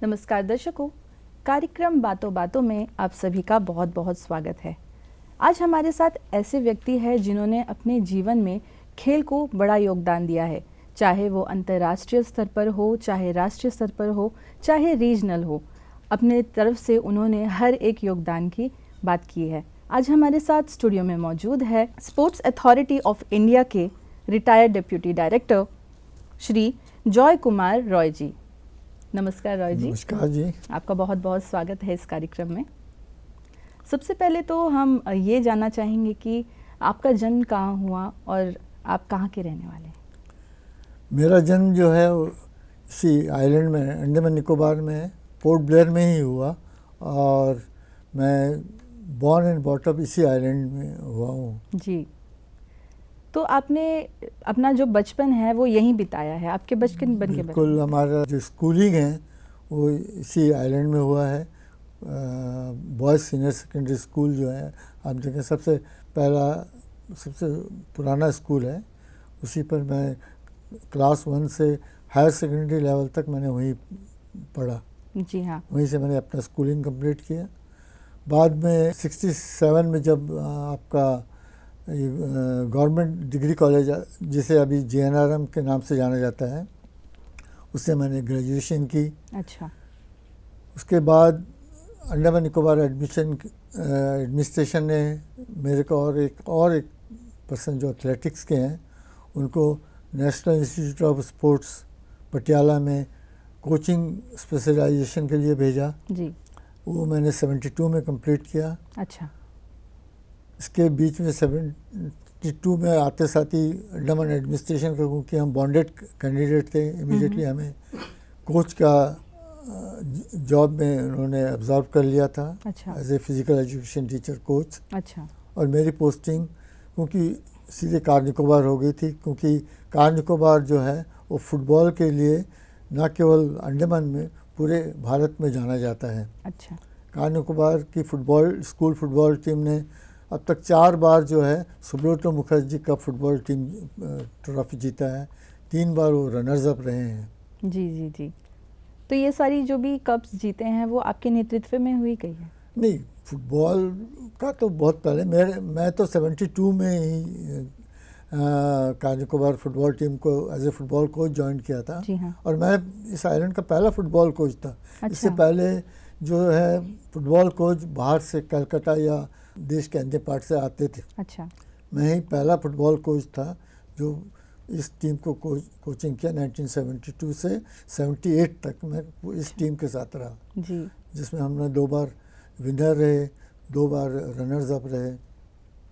नमस्कार दर्शकों, कार्यक्रम बातों बातों में आप सभी का बहुत बहुत स्वागत है। आज हमारे साथ ऐसे व्यक्ति हैं जिन्होंने अपने जीवन में खेल को बड़ा योगदान दिया है, चाहे वो अंतर्राष्ट्रीय स्तर पर हो, चाहे राष्ट्रीय स्तर पर हो, चाहे रीजनल हो। अपने तरफ से उन्होंने हर एक योगदान की बात की है। आज हमारे साथ स्टूडियो में मौजूद है स्पोर्ट्स अथॉरिटी ऑफ इंडिया के retired deputy director Shri Joy Kumar Roy ji. नमस्कार रॉय जी। नमस्कार जी। आपका बहुत बहुत स्वागत है इस कार्यक्रम में। सबसे पहले तो हम ये जानना चाहेंगे कि आपका जन्म कहाँ हुआ और आप कहाँ के रहने वाले हैं? मेरा जन्म जो है इसी आइलैंड में, अंडमान निकोबार में, पोर्ट ब्लेयर में ही हुआ और मैं बॉर्न एंड बॉट अप इसी आइलैंड में हुआ हूँ। जी, तो आपने अपना जो बचपन है वो यहीं बिताया है। आपके बचपन के बिल्कुल, हमारा जो स्कूलिंग है वो इसी आइलैंड में हुआ है। बॉयज़ सीनियर सेकेंडरी स्कूल जो है, आप देखें सबसे पुराना स्कूल है, उसी पर मैं क्लास 1 से हायर सेकेंडरी लेवल तक मैंने वहीं पढ़ा। जी हाँ। वहीं से मैंने अपना स्कूलिंग कंप्लीट किया। बाद में 67 में जब आपका गवर्नमेंट डिग्री कॉलेज, जिसे अभी JNRM के नाम से जाना जाता है, उससे मैंने ग्रेजुएशन की। अच्छा। उसके बाद अंडमान निकोबार एडमिनिस्ट्रेशन ने मेरे को और एक पर्सन जो एथलेटिक्स के हैं उनको national institute of sports Patiala में कोचिंग स्पेशलाइजेशन के लिए भेजा। जी। वो मैंने 72 में कंप्लीट किया। अच्छा। इसके बीच में 72 में आते साथ ही अंडमान एडमिनिस्ट्रेशन का, क्योंकि हम बॉन्डेड कैंडिडेट थे, इमीडिएटली हमें कोच का जॉब में उन्होंने अब्जॉर्व कर लिया था। अच्छा। As a physical education teacher coach. अच्छा। और मेरी पोस्टिंग क्योंकि सीधे कार निकोबार हो गई थी, क्योंकि कार निकोबार जो है वो फुटबॉल के लिए न केवल अंडमान में, पूरे भारत में जाना जाता है। अच्छा। कार निकोबार की स्कूल फुटबॉल टीम ने अब तक 4 बार जो है Subroto Mukherjee cup football team trophy जीता है। 3 बार वो रनर्स अप रहे हैं। जी जी जी। तो ये सारी जो भी कप्स जीते हैं वो आपके नेतृत्व में हुई गई है? नहीं, फुटबॉल का तो बहुत पहले मैं तो 72 में ही कार निकोबार फुटबॉल टीम को as a football coach join किया था। जी हाँ। और मैं इस आइलैंड का पहला फुटबॉल कोच था। अच्छा। इससे पहले जो है फुटबॉल कोच बाहर से कलकत्ता या देश के अन्य पार्ट से आते थे। अच्छा। मैं ही पहला फुटबॉल कोच था जो इस टीम को कोचिंग किया। 1972 से 78 तक मैं इस टीम के साथ रहा। जी। जिसमें हमने 2 बार विनर रहे, 2 बार रनर्स अप रहे।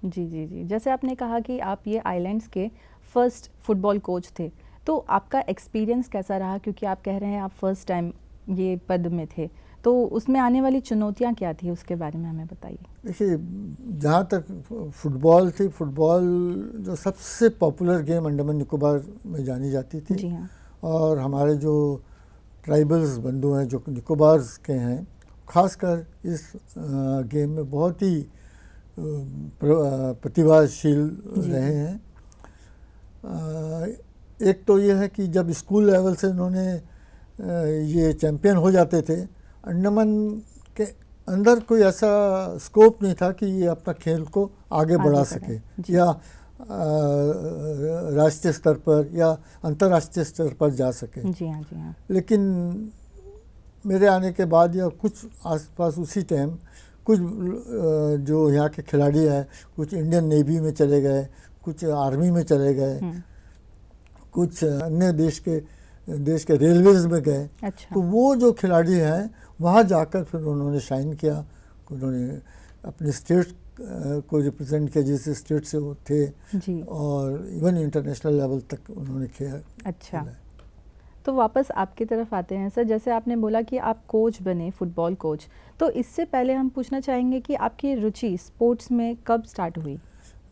जी जी जी। जैसे आपने कहा कि आप ये आइलैंड्स के फर्स्ट फुटबॉल कोच थे, तो आपका एक्सपीरियंस कैसा रहा? क्योंकि आप कह रहे हैं आप फर्स्ट टाइम ये पद में थे, तो उसमें आने वाली चुनौतियां क्या थी, उसके बारे में हमें बताइए। देखिए, जहाँ तक फुटबॉल थी, फुटबॉल जो सबसे पॉपुलर गेम अंडमान निकोबार में जानी जाती थी। जी हाँ। और हमारे जो ट्राइबल्स बंधु हैं जो निकोबार्स के हैं, खासकर इस गेम में बहुत ही प्रतिभाशील रहे हैं। एक तो ये है कि जब स्कूल लेवल से उन्होंने ये चैम्पियन हो जाते थे, अंडमान के अंदर कोई ऐसा स्कोप नहीं था कि ये अपना खेल को आगे बढ़ा सके, या राष्ट्रीय स्तर पर या अंतर्राष्ट्रीय स्तर पर जा सके। जी हाँ, जी हाँ। लेकिन मेरे आने के बाद या कुछ आसपास उसी टाइम कुछ जो यहाँ के खिलाड़ी हैं, कुछ इंडियन नेवी में चले गए, कुछ आर्मी में चले गए, कुछ अन्य देश के रेलवेज में गए। अच्छा। तो वो जो खिलाड़ी हैं वहाँ जाकर फिर उन्होंने शाइन किया, उन्होंने अपने स्टेट को रिप्रेजेंट किया, जिस स्टेट से वो थे। जी। और इवन इंटरनेशनल लेवल तक उन्होंने खेला। अच्छा। तो वापस आपकी तरफ आते हैं सर। जैसे आपने बोला कि आप कोच बने, फुटबॉल कोच, तो इससे पहले हम पूछना चाहेंगे कि आपकी रुचि स्पोर्ट्स में कब स्टार्ट हुई?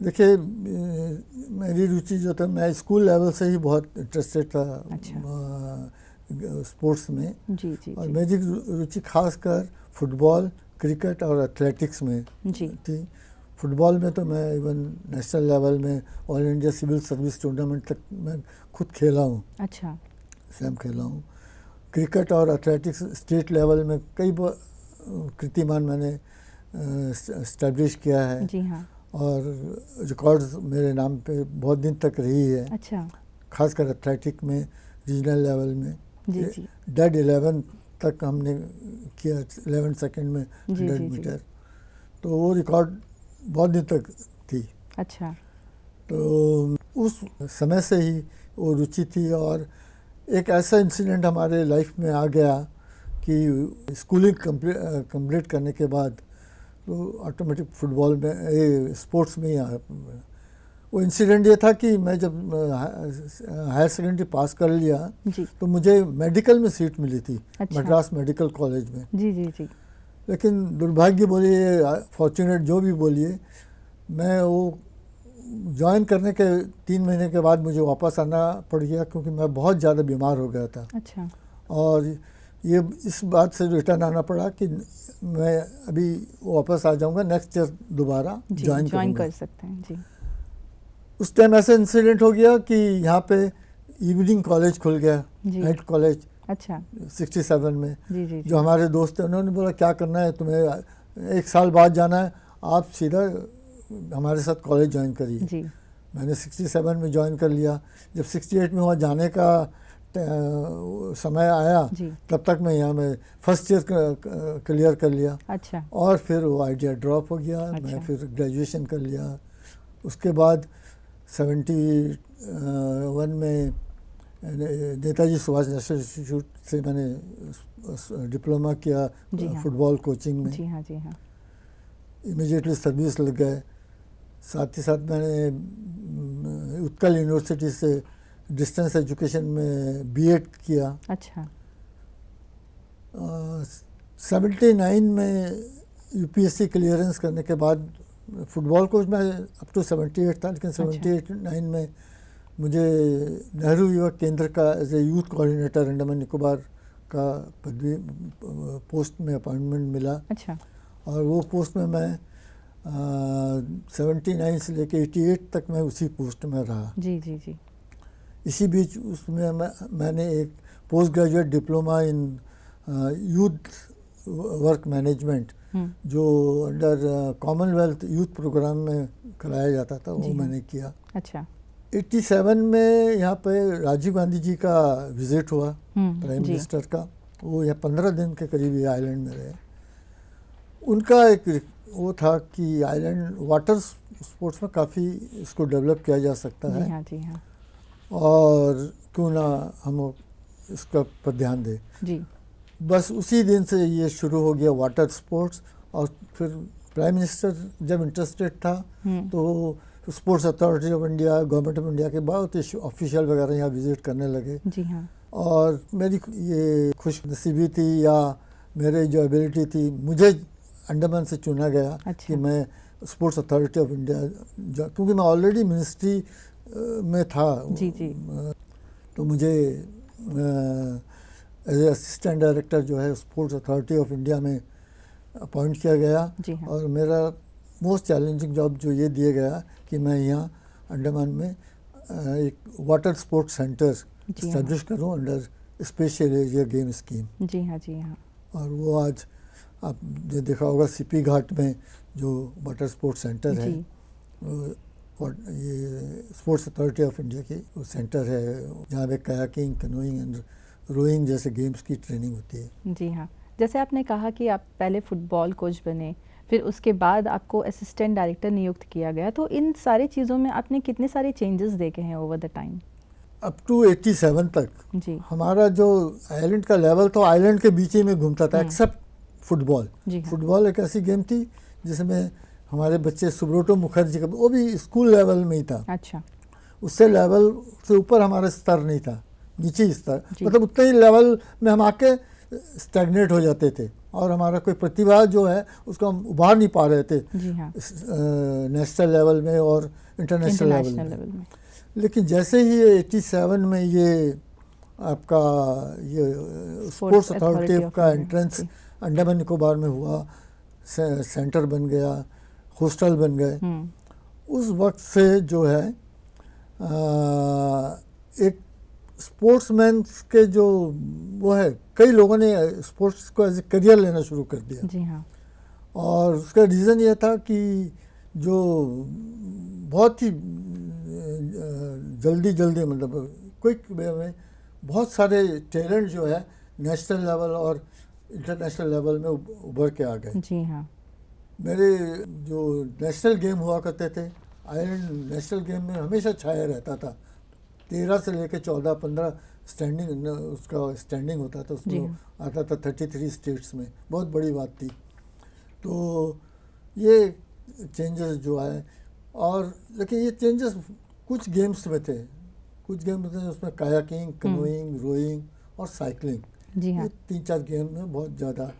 देखिए, मेरी रुचि जो था, मैं स्कूल लेवल से ही बहुत इंटरेस्टेड था। अच्छा। स्पोर्ट्स में। जी जी। और मेरी रुचि खासकर फुटबॉल, क्रिकेट और एथलेटिक्स में जी थी। फुटबॉल में तो मैं इवन नेशनल लेवल में all India civil service tournament तक मैं खुद खेला हूँ। अच्छा। स्वयं खेला हूँ। क्रिकेट और एथलेटिक्स स्टेट लेवल में कई कीर्तिमान मैंने इस्टेब्लिश किया है। जी हाँ। और रिकॉर्ड्स मेरे नाम पे बहुत दिन तक रही है। अच्छा। खासकर एथलेटिक में रीजनल लेवल में जी जी डेड 11 तक हमने किया, 11 सेकंड में जी 100 जी जी। मीटर। तो वो रिकॉर्ड बहुत दिन तक थी। अच्छा। तो उस समय से ही वो रुचि थी। और एक ऐसा इंसिडेंट हमारे लाइफ में आ गया कि स्कूलिंग कंप्लीट करने के बाद तो ऑटोमेटिक फुटबॉल में स्पोर्ट्स में ही आया। वो इंसिडेंट ये था कि मैं जब हायर सेकेंडरी पास कर लिया जी। तो मुझे मेडिकल में सीट मिली थी। अच्छा। मद्रास मेडिकल कॉलेज में। जी जी जी। लेकिन दुर्भाग्य बोलिए, फॉर्चुनेट जो भी बोलिए, मैं वो ज्वाइन करने के 3 महीने के बाद मुझे वापस आना पड़ गया क्योंकि मैं बहुत ज़्यादा बीमार हो गया था। अच्छा। और ये इस बात से रिटर्न आना पड़ा कि मैं अभी वापस आ जाऊंगा, नेक्स्ट ईयर दोबारा ज्वाइन कर सकते हैं। जी। उस टाइम ऐसा इंसिडेंट हो गया कि यहाँ पे इवनिंग कॉलेज खुल गया, नाइट कॉलेज। अच्छा। 67 में। जी जी। जो हमारे दोस्त थे उन्होंने बोला क्या करना है तुम्हें, 1 साल बाद जाना है, आप सीधा हमारे साथ कॉलेज ज्वाइन करिए। जी। मैंने 67 में ज्वाइन कर लिया। जब 68 में वहाँ जाने का समय आया तब तक मैं यहाँ में फर्स्ट ईयर क्लियर कर लिया। अच्छा। और फिर वो आइडिया ड्रॉप हो गया। अच्छा। मैं फिर ग्रेजुएशन कर लिया। उसके बाद 71 में नेताजी सुभाष नेशनल इंस्टीट्यूट से मैंने डिप्लोमा किया फुटबॉल कोचिंग में। जी हाँ जी हाँ। इमीडिएटली सर्विस लग गए। साथ ही साथ मैंने उत्कल यूनिवर्सिटी से डिस्टेंस एजुकेशन में बीएड किया। अच्छा। 79 में यूपीएससी क्लियरेंस करने के बाद फुटबॉल कोच मैं अप टू 78 था। लेकिन 78-9 में मुझे नेहरू युवक केंद्र का as a youth coordinator Andaman Nicobar का पदवी पोस्ट में अपॉइंटमेंट मिला। अच्छा। और वो पोस्ट में मैं 79 से लेके 88 तक मैं उसी पोस्ट में रहा। जी जी जी। इसी बीच उसमें मैंने एक post graduate diploma in youth work management जो अंडर कॉमनवेल्थ यूथ प्रोग्राम में कराया जाता था, वो मैंने किया। अच्छा। 87 में यहाँ पे राजीव गांधी जी का विजिट हुआ, प्राइम मिनिस्टर का। वो यहाँ 15 दिन के करीब ये आइलैंड में रहे। उनका एक वो था कि आइलैंड वाटर स्पोर्ट्स में काफ़ी इसको डेवलप किया जा सकता है। जी हाँ जी हाँ। और क्यों ना हम इसका पर ध्यान दें। जी। बस उसी दिन से ये शुरू हो गया वाटर स्पोर्ट्स। और फिर प्राइम मिनिस्टर जब इंटरेस्टेड था तो sports Authority of India, government of India के बहुत ऑफिशियल वगैरह यहाँ विजिट करने लगे। जी हाँ। और मेरी ये खुशनसीबी थी या मेरे जो एबिलिटी थी, मुझे अंडमान से चुना गया। अच्छा। कि मैं स्पोर्ट्स अथॉरिटी ऑफ इंडिया, क्योंकि मैं ऑलरेडी मिनिस्ट्री में था। जी जी। तो मुझे एज ए असिस्टेंट डायरेक्टर जो है स्पोर्ट्स अथॉरिटी ऑफ इंडिया में अपॉइंट किया गया। जी हाँ। और मेरा मोस्ट चैलेंजिंग जॉब जो ये दिया गया कि मैं यहाँ अंडमान में एक वाटर स्पोर्ट्स सेंटर इस्टेब्लिश करूँ under special area game scheme. जी हाँ जी हाँ। और वो आज आपने देखा होगा सीपी घाट में जो वाटर स्पोर्ट्स सेंटर है, ये स्पोर्ट्स अथॉरिटी ऑफ इंडिया की वो सेंटर है जहाँ पे कायाकिंग, कैनोइंग एंड रोइंग जैसे गेम्स की ट्रेनिंग होती है। जी हाँ। जैसे आपने कहा कि आप पहले फुटबॉल कोच बने, फिर उसके बाद आपको असिस्टेंट डायरेक्टर नियुक्त किया गया, तो इन सारी चीज़ों में आपने कितने सारे चेंजेस देखे हैं over the time? Up to 87 तक जी हमारा जो आइलैंड का लेवल था, आइलैंड के बीच ही में घूमता था एक्सेप्ट फुटबॉल। फुटबॉल एक ऐसी गेम थी जिसमें हमारे बच्चे, सुब्रोटो मुखर्जी का, वो भी स्कूल लेवल में ही था। अच्छा। उससे लेवल से ऊपर हमारा स्तर नहीं था, नीचे ही स्तर, मतलब उतने ही लेवल में हम आके स्टैग्नेट हो जाते थे और हमारा कोई प्रतिभा जो है उसको हम उभार नहीं पा रहे थे। जी हाँ। नेशनल लेवल में और इंटरनेशनल लेवल में। लेकिन जैसे ही 87 में ये आपका ये स्पोर्ट्स अथॉरिटी का एंट्रेंस अंडमान निकोबार में हुआ, सेंटर बन गया, हॉस्टल बन गए, उस वक्त से जो है एक स्पोर्ट्समैन के जो वो है, कई लोगों ने स्पोर्ट्स को एज ए करियर लेना शुरू कर दिया। जी हाँ। और उसका रीज़न ये था कि जो बहुत ही जल्दी जल्दी मतलब क्विक वे में बहुत सारे टैलेंट जो है नेशनल लेवल और इंटरनेशनल लेवल में उभर के आ गए। जी हाँ। मेरे जो नेशनल गेम हुआ करते थे, आयरलैंड नेशनल गेम में हमेशा छाया रहता था। 13 से लेकर 14-15 स्टैंडिंग उसका स्टैंडिंग होता था, उसमें आता था 33 स्टेट्स में, बहुत बड़ी बात थी। तो ये चेंजेस जो आए, और लेकिन ये चेंजेस कुछ गेम्स में थे, कुछ गेम्स में उसमें कायाकिंग, कैनोइंग, रोइंग और साइकिलिंग, जी हाँ। ये 3-4 गेम में बहुत ज़्यादा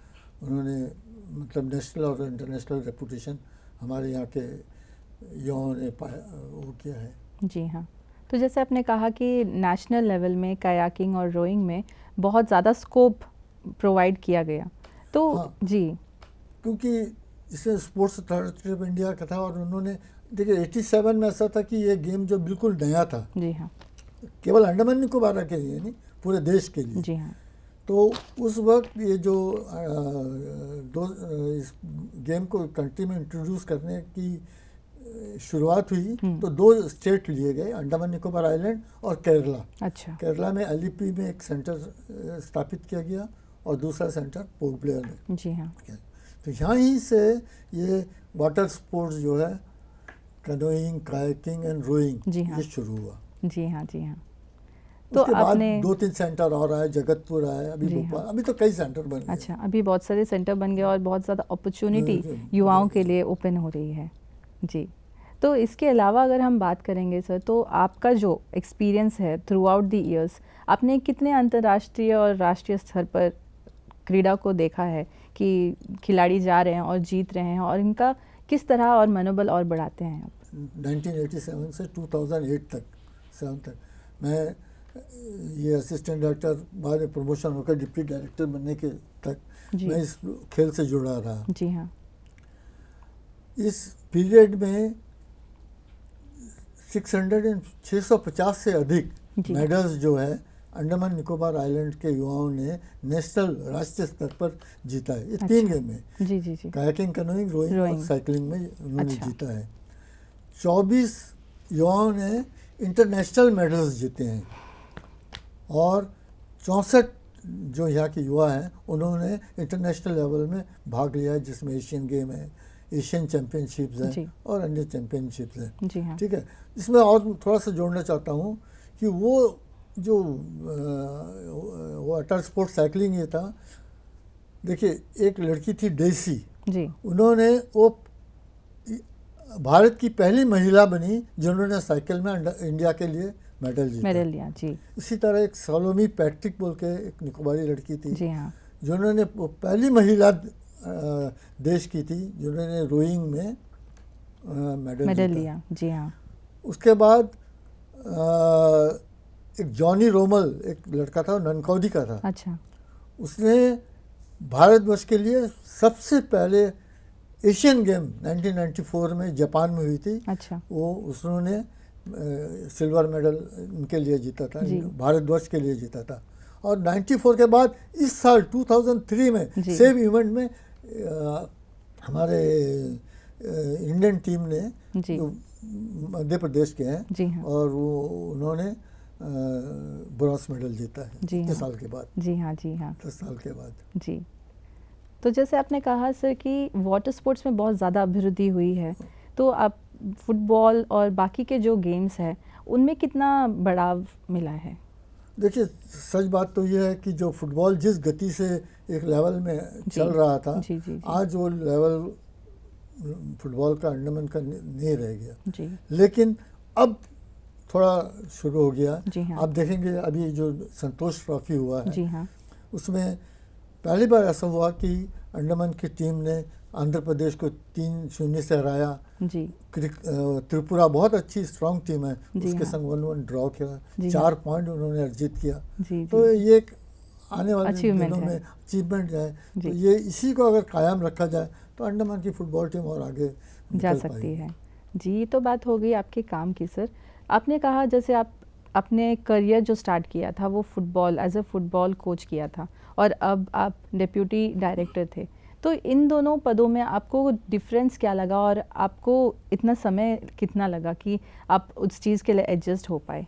उन्होंने मतलब नेशनल और इंटरनेशनल रेपुटेशन हमारे यहाँ के युवाओं ने पाया, वो किया है। जी हाँ। तो जैसे आपने कहा कि नेशनल लेवल में कायाकिंग और रोइंग में बहुत ज़्यादा स्कोप प्रोवाइड किया गया, तो हाँ, जी, क्योंकि इसमें स्पोर्ट्स अथॉरिटी ऑफ इंडिया का था, और उन्होंने देखिए 87 में ऐसा था कि ये गेम जो बिल्कुल नया था, जी हाँ। केवल अंडमान निकोबार के लिए नहीं, पूरे देश के लिए। जी हाँ। तो उस वक्त ये जो इस गेम को कंट्री में इंट्रोड्यूस करने की शुरुआत हुई, तो 2 स्टेट लिए गए, अंडमान निकोबार आइलैंड और केरला। अच्छा। केरला में एलईपी में एक सेंटर स्थापित किया गया और दूसरा सेंटर पोर्ट ब्लेयर में। जी हाँ। तो यहाँ ही से ये वाटर स्पोर्ट्स जो है, कैनोइंग, कायाकिंग एंड रोइंग, जी हाँ। ये शुरू हुआ। जी हाँ। जी हाँ। तो उसके बाद आपने 2-3 सेंटर और आए, जगतपुर आए, अभी जी भोपाल, हाँ। अभी तो कई सेंटर बन गए। अच्छा, अभी बहुत सारे सेंटर बन गए और बहुत ज़्यादा अपॉर्चुनिटी युवाओं के लिए ओपन हो रही है। जी। तो इसके अलावा अगर हम बात करेंगे सर, तो आपका जो एक्सपीरियंस है थ्रू आउट द ईयर्स, आपने कितने अंतर्राष्ट्रीय और राष्ट्रीय स्तर पर क्रीड़ा को देखा है कि खिलाड़ी जा रहे हैं और जीत रहे हैं, और इनका किस तरह और मनोबल और बढ़ाते हैं आप? 1987 से 2008 तक, 7 तक मैं ये असिस्टेंट डायरेक्टर, बाद में प्रमोशन होकर डिप्टी डायरेक्टर बनने के तक मैं इस खेल से जुड़ा रहा। जी हाँ। इस पीरियड में 650 से अधिक मेडल्स जो है अंडमान निकोबार आइलैंड के युवाओं ने नेशनल, राष्ट्रीय स्तर पर जीता है। ये 3 गेम में, जी जी जी, कायाकिंग, कैनोइंग, रोइंग और साइकिलिंग में उन्होंने जीता है। 24 युवाओं ने इंटरनेशनल मेडल्स जीते हैं, और 64 जो यहाँ के युवा हैं उन्होंने इंटरनेशनल लेवल में भाग लिया है, जिसमें एशियन गेम है, एशियन चैम्पियनशिप्स हैं और अन्य चैम्पियनशिप्स हैं। जी हाँ। ठीक है। इसमें और थोड़ा सा जोड़ना चाहता हूँ कि वो जो वाटर स्पोर्ट साइकिलिंग ये था, देखिए एक लड़की थी डेसी जी, उन्होंने वो भारत की पहली महिला बनी जिन्होंने साइकिल में इंडिया के लिए मेडल लिया। जी। इसी तरह एक सोलोमी पैट्रिक बोल के एक निकोबारी लड़की थी, जी हाँ, जिन्होंने पहली महिला देश की थी जिन्होंने रोइंग में मेडल लिया। जी हाँ। उसके बाद एक जॉनी रोमल, एक लड़का था, ननकौदी का था। अच्छा। उसने भारतवर्ष के लिए सबसे पहले एशियन गेम 1994 में जापान में हुई थी। अच्छा। वो उसने सिल्वर मेडल उनके लिए जीता था, भारतवर्ष के लिए जीता था। और 94 के बाद इस साल 2003 में सेम इवेंट में हमारे इंडियन टीम ने, जो मध्य प्रदेश के हैं, जी हाँ, और वो उन्होंने ब्रॉन्ज मेडल जीता है 10 साल के बाद। जी हाँ। जी हाँ, 10 साल के बाद। जी। तो जैसे आपने कहा सर कि वाटर स्पोर्ट्स में बहुत ज़्यादा अभिवृद्धि हुई है, तो आप फुटबॉल और बाकी के जो गेम्स हैं उनमें कितना बढ़ाव मिला है? देखिए, सच बात तो ये है कि जो फुटबॉल जिस गति से एक लेवल में चल रहा था, आज वो लेवल फुटबॉल का अंडमान का नहीं रह गया। जी। लेकिन अब थोड़ा शुरू हो गया। जी हाँ। आप देखेंगे अभी जो संतोष ट्रॉफी हुआ है, जी हाँ, उसमें पहली बार ऐसा हुआ कि अंडमान की टीम ने आंध्र प्रदेश को 3-0 से हराया। जी। त्रिपुरा बहुत अच्छी स्ट्रांग टीम है, उसके संग 1-1 ड्रॉ किया, 4 पॉइंट उन्होंने अर्जित किया। तो ये एक आने वाले दिनों में अचीवमेंट है। तो ये इसी को अगर कायम रखा जाए तो अंडमान की फुटबॉल टीम और आगे जा सकती है। जी, ये तो बात हो गई आपके काम की सर। आपने कहा जैसे आप अपने करियर जो स्टार्ट किया था वो football as a football coach किया था और अब आप डिप्यूटी डायरेक्टर थे, तो इन दोनों पदों में आपको डिफरेंस क्या लगा और आपको इतना समय कितना लगा कि आप उस चीज़ के लिए एडजस्ट हो पाए?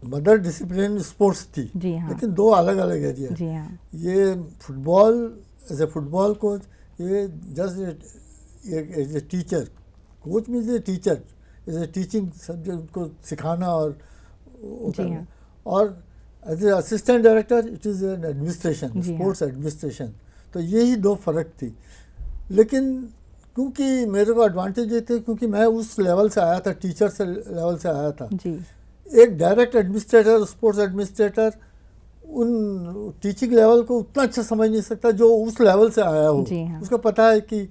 मदर डिसिप्लिन स्पोर्ट्स थी, जी हाँ। लेकिन दो अलग अलग एरिया। जी हाँ। ये football as a football coach, ये just as a teacher, coach means a teacher, as a teaching subject, उनको सिखाना और वो जी करना। हाँ। और as a assistant director it is an administration, जी हाँ। Sports administration. तो यही दो फर्क थी। लेकिन क्योंकि मेरे को एडवांटेज ये थे, क्योंकि मैं उस लेवल से आया था, टीचर से लेवल से आया था। जी। एक डायरेक्ट एडमिनिस्ट्रेटर, स्पोर्ट्स एडमिनिस्ट्रेटर उन टीचिंग लेवल को उतना अच्छा समझ नहीं सकता जो उस लेवल से आया हो। जी हाँ। उसको पता है कि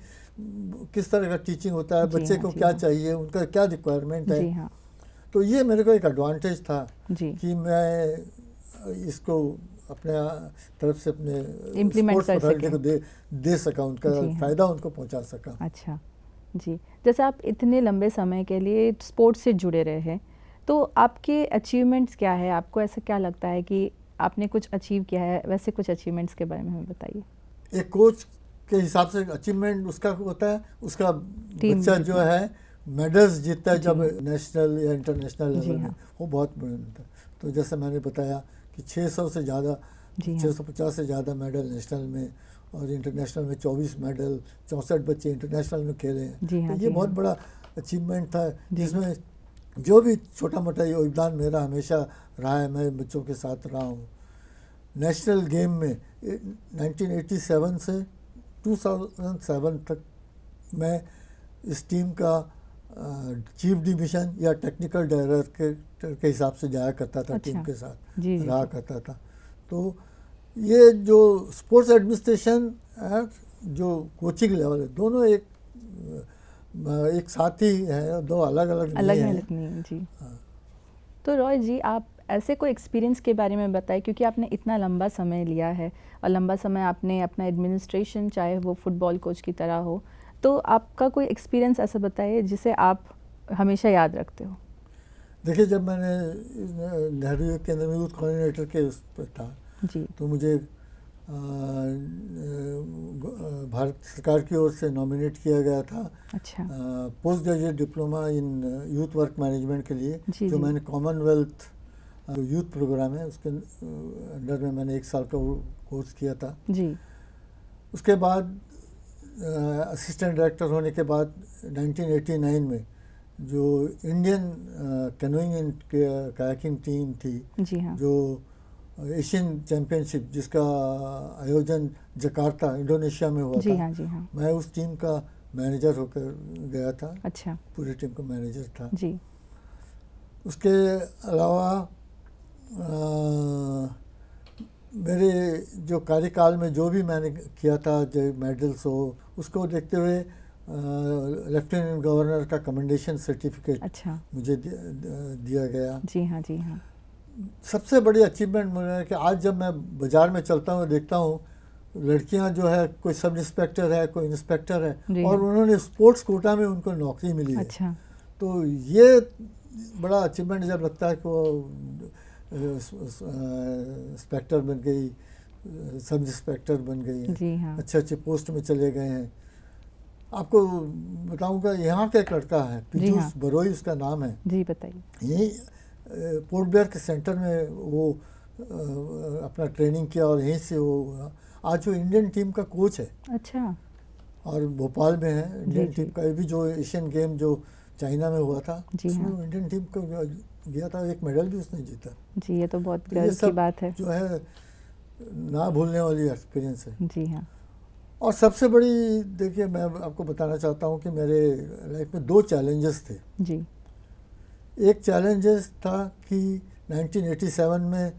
किस तरह का टीचिंग होता है, जी बच्चे हाँ, को जी क्या हाँ। चाहिए, उनका क्या रिक्वायरमेंट है। जी हाँ। तो ये मेरे को एक एडवांटेज था जी। कि मैं इसको अपने तरफ से अपने Implement स्पोर्ट्स कर अथॉरिटी सकें। को दे सका, उनका जी हाँ। फ़ायदा उनको पहुंचा सका। अच्छा जी, जैसे आप इतने लंबे समय के लिए स्पोर्ट्स से जुड़े रहे हैं, तो आपके अचीवमेंट्स क्या है? आपको ऐसा क्या लगता है कि आपने कुछ अचीव किया है? वैसे कुछ अचीवमेंट्स के बारे में हमें बताइए। एक कोच के हिसाब से अचीवमेंट उसका होता है, उसका टीम बच्चा जो जीतना। है मेडल्स जीतता है जी। जब नेशनल या इंटरनेशनल जी लेवल में, हाँ। वो बहुत बड़ा होता है। तो जैसे मैंने बताया कि 600 से ज़्यादा, जी हाँ। 650 से ज़्यादा मेडल नेशनल में, और इंटरनेशनल में 24 मेडल, 64 बच्चे इंटरनेशनल में खेले हैं। जी हाँ, तो जी ये बहुत हाँ। बड़ा अचीवमेंट था, जी। जिसमें जो भी छोटा मोटा योगदान मेरा हमेशा रहा है, मैं बच्चों के साथ रहा हूँ। नेशनल गेम में 1987 से 2007 तक मैं इस टीम का चीफ डिवीज़न या टेक्निकल डायरेक्टर के हिसाब से जाया करता था। अच्छा। टीम के साथ जी, जी, रहा जी। करता था। तो ये जो स्पोर्ट्स एडमिनिस्ट्रेशन है, जो कोचिंग लेवल है, दोनों एक साथ ही है, दो अलग अलग नहीं है। अलग-अलग नहीं, जी। तो रॉय जी, आप ऐसे कोई एक्सपीरियंस के बारे में बताएं, क्योंकि आपने इतना लंबा समय लिया है और लंबा समय आपने अपना एडमिनिस्ट्रेशन, चाहे वो फुटबॉल कोच की तरह हो, तो आपका कोई एक्सपीरियंस ऐसा बताइए जिसे आप हमेशा याद रखते हो। देखिए, जब मैंने नेहरू युवा केंद्र में यूथ कोऑर्डिनेटर के उस पर था, जी। तो मुझे भारत सरकार की ओर से नॉमिनेट किया गया था अच्छा। Post graduate diploma in youth work management के लिए, जी, जो जी। मैंने कॉमनवेल्थ जो यूथ प्रोग्राम है उसके अंडर में मैंने 1 साल का वो कोर्स किया था। जी। उसके बाद असिस्टेंट डायरेक्टर होने के बाद 1989 में जो Indian canoeing and kayaking team थी, जी हाँ। जो एशियन चैम्पियनशिप जिसका आयोजन जकार्ता इंडोनेशिया में हुआ जी था, हाँ, जी हाँ। मैं उस टीम का मैनेजर होकर गया था। अच्छा। पूरी टीम का मैनेजर था। जी। उसके अलावा मेरे जो कार्यकाल में जो भी मैंने किया था, जो मेडल्स हो, उसको देखते हुए लेफ्टिनेंट गवर्नर का कमेंडेशन सर्टिफिकेट अच्छा। मुझे दिया गया। जी हाँ, जी हाँ। सबसे बड़ी अचीवमेंट मुझे है कि आज जब मैं बाज़ार में चलता हूँ, देखता हूँ लड़कियाँ जो है, कोई सब इंस्पेक्टर है, कोई इंस्पेक्टर है, जी और हाँ। उन्होंने स्पोर्ट्स कोटा में उनको नौकरी मिली है। अच्छा। तो ये बड़ा अचीवमेंट जब लगता है कि वो इंस्पेक्टर बन गई, सब इंस्पेक्टर बन गई है, जी हाँ। अच्छे अच्छे पोस्ट में चले गए हैं। आपको बताऊंगा, यहाँ का एक लड़का है, पीयूष हाँ। बरोई उसका नाम है। जी, बताइए। यही पोर्ट ब्लेयर के सेंटर में वो अपना ट्रेनिंग किया और यहीं से वो आज वो इंडियन टीम का कोच है। अच्छा। और भोपाल में है इंडियन जी, टीम जी। का। ये भी जो एशियन गेम जो चाइना में हुआ था, जी उसमें हाँ। वो इंडियन टीम को गया था, एक मेडल भी उसने जीता। जी, ये तो बहुत तो ये गर्व की सब बात है। जो है ना भूलने वाली एक्सपीरियंस है। जी हाँ। और सबसे बड़ी, देखिए, मैं आपको बताना चाहता हूँ कि मेरे लाइफ में 2 चैलेंजेस थे। जी। एक चैलेंजेस था कि 1987 में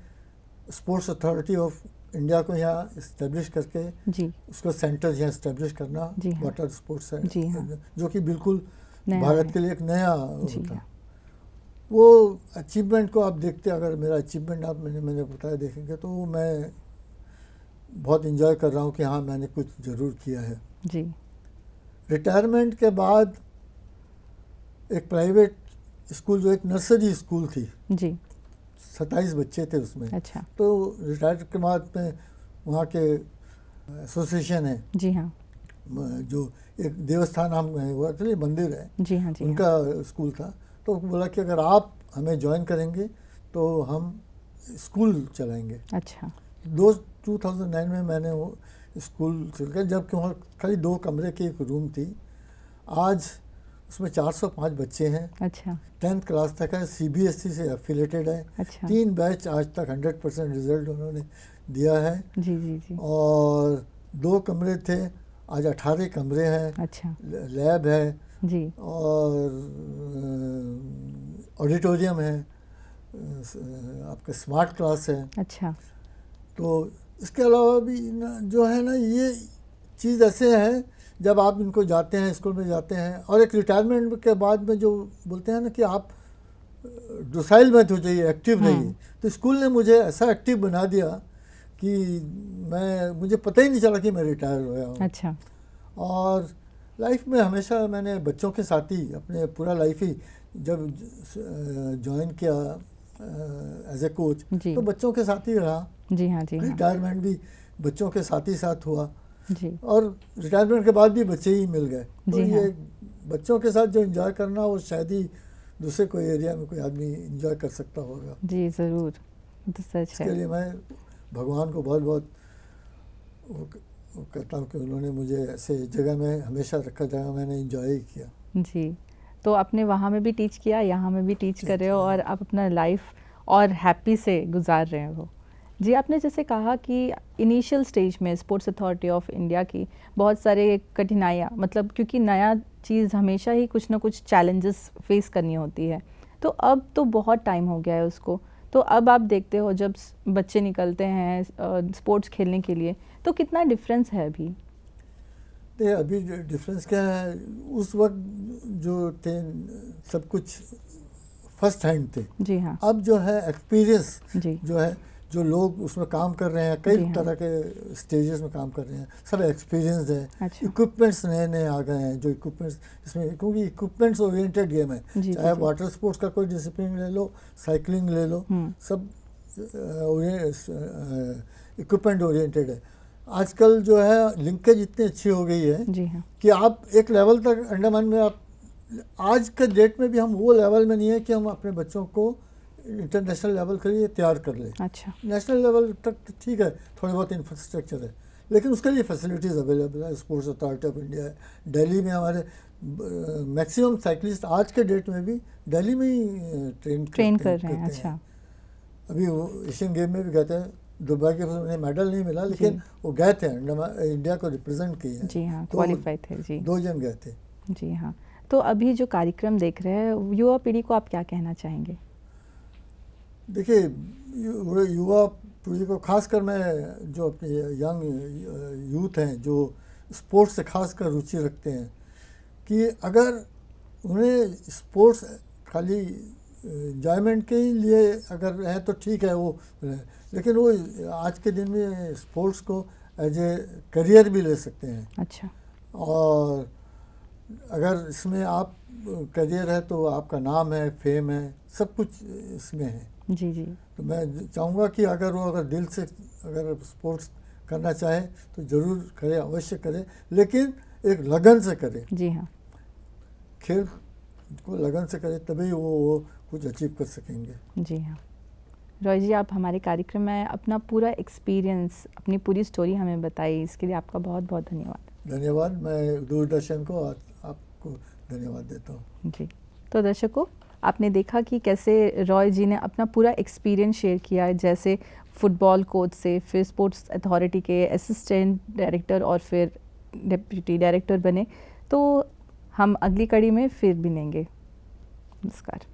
स्पोर्ट्स अथॉरिटी ऑफ इंडिया को यहाँ इस्टेब्लिश करके जी। उसको सेंटर यहाँ इस्टेब्लिश करना, जी हाँ। वाटर स्पोर्ट्स है, जी हाँ। जो कि बिल्कुल नया भारत है। के लिए एक नया जी होता। हाँ। वो अचीवमेंट को आप देखते, अगर मेरा अचीवमेंट आप मैंने बताया देखेंगे, तो वो मैं बहुत इंजॉय कर रहा हूँ कि हाँ, मैंने कुछ ज़रूर किया है। जी। रिटायरमेंट के बाद एक प्राइवेट स्कूल, जो एक नर्सरी स्कूल थी, जी। 27 बच्चे थे उसमें। अच्छा। तो रिटायर के बाद में वहाँ के एसोसिएशन है, जी हाँ। जो एक देवस्थान हम वो एक्चुअली मंदिर है, जी हाँ। जी उनका स्कूल था। तो बोला कि अगर आप हमें ज्वाइन करेंगे तो हम स्कूल चलाएंगे। अच्छा। 2009 में मैंने वो स्कूल चल गया, जबकि वहाँ खाली 2 कमरे की एक रूम थी। आज उसमें 405 बच्चे हैं। अच्छा। 10th क्लास तक है, CBSE से एफिलेटेड है। अच्छा। 3 बैच आज तक 100% रिजल्ट उन्होंने दिया है। जी जी जी। और 2 कमरे थे, आज 18 कमरे हैं। अच्छा। लैब है जी। और ऑडिटोरियम है, आपका स्मार्ट क्लास है। अच्छा। तो इसके अलावा भी जो है ना, ये चीज़ ऐसे है, जब आप इनको जाते हैं, स्कूल में जाते हैं, और एक रिटायरमेंट के बाद में जो बोलते हैं ना कि आप डोसाइल मत हो जाइए, एक्टिव रहिए। तो स्कूल ने मुझे ऐसा एक्टिव बना दिया कि मुझे पता ही नहीं चला कि मैं रिटायर हो गया हूँ। अच्छा। और लाइफ में हमेशा मैंने बच्चों के साथ ही अपने पूरा लाइफ ही, जब ज्वाइन किया एज ए कोच, जी। तो बच्चों के साथ ही रहा। जी हाँ। जी हाँ। रिटायरमेंट भी बच्चों के साथ ही साथ हुआ, जी। और रिटायरमेंट के बाद भी बच्चे ही मिल गए। तो जी हाँ। ये बच्चों के साथ जो एंजॉय करना, वो शायद ही दूसरे कोई एरिया में कोई आदमी एंजॉय कर सकता होगा। जी ज़रूर, तो सच इसके है। लिए मैं भगवान को बहुत बहुत वो कहता हूँ कि उन्होंने मुझे ऐसे जगह में हमेशा रखा, जगह मैंने एंजॉय ही किया। जी, तो आपने वहाँ में भी टीच किया, यहाँ में भी टीच कर रहे हो, और आप अपना लाइफ और हैप्पी से गुजार रहे हो। जी, आपने जैसे कहा कि इनिशियल स्टेज में स्पोर्ट्स अथॉरिटी ऑफ इंडिया की बहुत सारे कठिनाइयाँ, मतलब क्योंकि नया चीज़ हमेशा ही कुछ ना कुछ चैलेंजेस फेस करनी होती है। तो अब तो बहुत टाइम हो गया है उसको, तो अब आप देखते हो जब बच्चे निकलते हैं स्पोर्ट्स खेलने के लिए, तो कितना डिफरेंस है अभी? देखिए, अभी डिफरेंस क्या है, उस वक्त जो थे सब कुछ फर्स्ट हैंड थे। जी हाँ। अब जो है एक्सपीरियंस जी। जो है, जो लोग उसमें काम कर रहे हैं, कई जी हाँ। तरह के स्टेजेस में काम कर रहे हैं, सब एक्सपीरियंस है। अच्छा। इक्विपमेंट्स नए नए आ गए हैं, जो इक्विपमेंट्स इसमें, क्योंकि इक्विपमेंट्स ओरिएंटेड गेम है। जी, चाहे जी। वाटर स्पोर्ट्स का कोई डिसिप्लिन ले लो, साइकिलिंग ले लो, सब इक्विपमेंट ओरिएंटेड है। आजकल जो है लिंकेज इतनी अच्छी हो गई है जी हाँ। कि आप एक लेवल तक अंडमान में, आप आज के डेट में भी हम वो लेवल में नहीं है कि हम अपने बच्चों को इंटरनेशनल लेवल के लिए तैयार कर ले। अच्छा। नेशनल लेवल तक ठीक है, थोड़ी बहुत इंफ्रास्ट्रक्चर है, लेकिन उसके लिए फैसिलिटीज़ अवेलेबल है। स्पोर्ट्स अथॉरिटी ऑफ इंडिया है, दिल्ली में हमारे मैक्सिमम साइकिलिस्ट आज के डेट में भी दिल्ली में ही ट्रेन कर रहे हैं। अच्छा। अभी वो एशियन गेम में भी गए थे, दुर्भाग्य से उन्हें मेडल नहीं मिला, लेकिन वो गए थे, इंडिया को रिप्रेजेंट किए। जी हाँ, क्वालिफाई थे। जी, 2 जन गए थे। जी हाँ। तो अभी जो कार्यक्रम देख रहे हैं, युवा पीढ़ी को आप क्या कहना चाहेंगे? देखिए, युवा पीढ़ी को खासकर मैं, जो अपने यंग यूथ हैं जो स्पोर्ट्स से खासकर रुचि रखते हैं, कि अगर उन्हें स्पोर्ट्स खाली एंजॉयमेंट के लिए अगर है तो ठीक है, वो, लेकिन वो आज के दिन में स्पोर्ट्स को एज ए करियर भी ले सकते हैं। अच्छा। और अगर इसमें आप करियर है तो आपका नाम है, फेम है, सब कुछ इसमें है। जी जी। तो मैं चाहूँगा कि अगर दिल से अगर स्पोर्ट्स करना चाहे तो ज़रूर करे, अवश्य करे, लेकिन एक लगन से करे। जी हाँ। खेल को लगन से करे, तभी वो कुछ अचीव कर सकेंगे। जी हाँ। रॉय जी, आप हमारे कार्यक्रम में अपना पूरा एक्सपीरियंस, अपनी पूरी स्टोरी हमें बताई, इसके लिए आपका बहुत बहुत धन्यवाद। धन्यवाद। मैं दूरदर्शन को और आपको धन्यवाद देता हूँ। जी, तो दर्शकों, आपने देखा कि कैसे रॉय जी ने अपना पूरा एक्सपीरियंस शेयर किया है, जैसे फुटबॉल कोच से फिर स्पोर्ट्स अथॉरिटी के असिस्टेंट डायरेक्टर और फिर डिप्टी डायरेक्टर बने। तो हम अगली कड़ी में फिर मिलेंगे। नमस्कार।